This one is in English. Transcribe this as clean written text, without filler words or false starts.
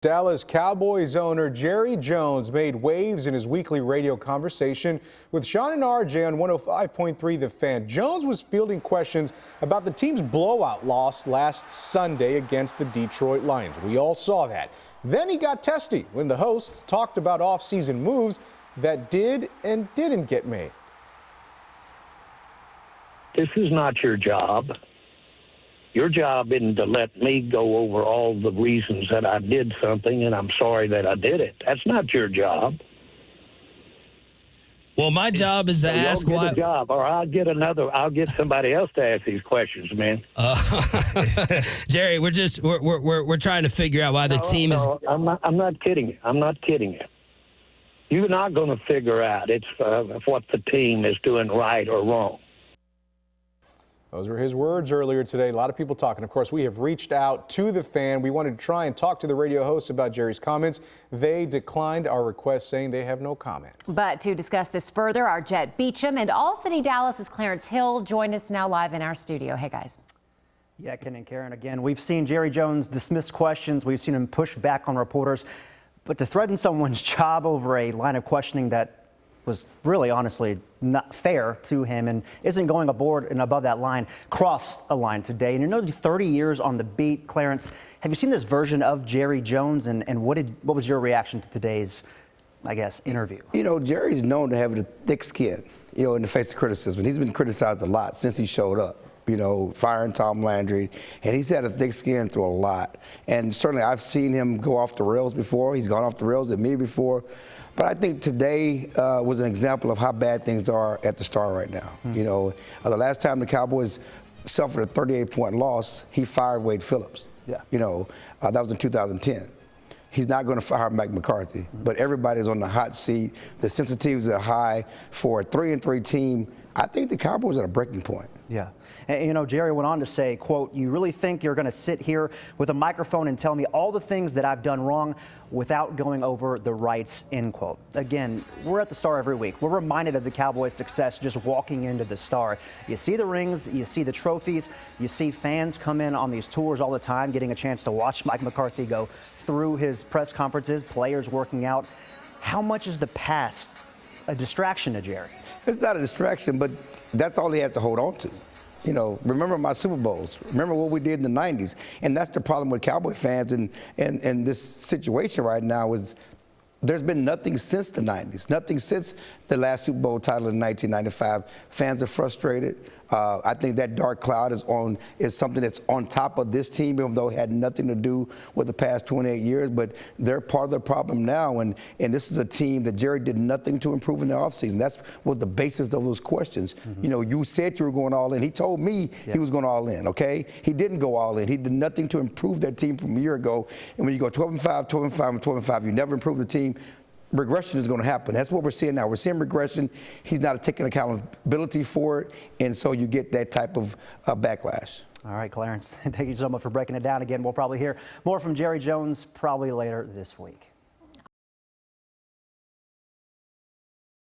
Dallas Cowboys owner Jerry Jones made waves in his weekly radio conversation with Sean and RJ on 105.3 The Fan. Jones was fielding questions about the team's blowout loss last Sunday against the Detroit Lions. We all saw that. Then he got testy when the host talked about off-season moves that did and didn't get made. This is not your job. Your job isn't to let me go over all the reasons that I did something and I'm sorry that I did it. That's not your job. Well, my job is to ask why. Job, or I'll get somebody else to ask these questions, man. Jerry, we're trying to figure out why the team is. I'm not kidding you. I'm not kidding you. You're not going to figure out what the team is doing right or wrong. Those were his words earlier today. A lot of people talking. Of course, we have reached out to The Fan. We wanted to try and talk to the radio hosts about Jerry's comments. They declined our request, saying they have no comment. But to discuss this further, our Jet Beecham and All City Dallas's Clarence Hill join us now live in our studio. Hey, guys. Yeah, Ken and Karen, again, we've seen Jerry Jones dismiss questions. We've seen him push back on reporters. But to threaten someone's job over a line of questioning that was really, honestly, not fair to him and isn't going aboard and above that line, crossed a line today. And you're nearly 30 years on the beat, Clarence. Have you seen this version of Jerry Jones, and what was your reaction to today's, I guess, interview? You know, Jerry's known to have a thick skin, in the face of criticism. He's been criticized a lot since he showed up. Firing Tom Landry, and he's had a thick skin through a lot. And certainly I've seen him go off the rails before. He's gone off the rails at me before. But I think today was an example of how bad things are at the Star right now. The last time the Cowboys suffered a 38-point loss, he fired Wade Phillips. Yeah. That was in 2010. He's not going to fire Mike McCarthy, but everybody's on the hot seat. The sensitivities are high for a 3-3 team. I think the Cowboys are at a breaking point. Yeah. And, Jerry went on to say, quote, "You really think you're going to sit here with a microphone and tell me all the things that I've done wrong without going over the rights," end quote. Again, we're at the Star every week. We're reminded of the Cowboys' success just walking into the Star. You see the rings, you see the trophies, you see fans come in on these tours all the time, getting a chance to watch Mike McCarthy go through his press conferences, players working out. How much is the past a distraction to Jerry? It's not a distraction, but that's all he has to hold on to. Remember my Super Bowls. Remember what we did in the 90s. And that's the problem with Cowboy fans and this situation right now is there's been nothing since the 90s, nothing since the last Super Bowl title in 1995. Fans are frustrated. I think that dark cloud is something that's on top of this team, even though it had nothing to do with the past 28 years. But they're part of the problem now, and this is a team that Jerry did nothing to improve in the offseason. That's what the basis of those questions. Mm-hmm. You said you were going all in. He told me he was going all in, okay? He didn't go all in. He did nothing to improve that team from a year ago. And when you go 12-5, 12-5, and 12-5, you never improve the team. Regression is going to happen. That's what we're seeing now. We're seeing regression. He's not taking accountability for it, and so you get that type of backlash. All right, Clarence, thank you so much for breaking it down again. We'll probably hear more from Jerry Jones probably later this week.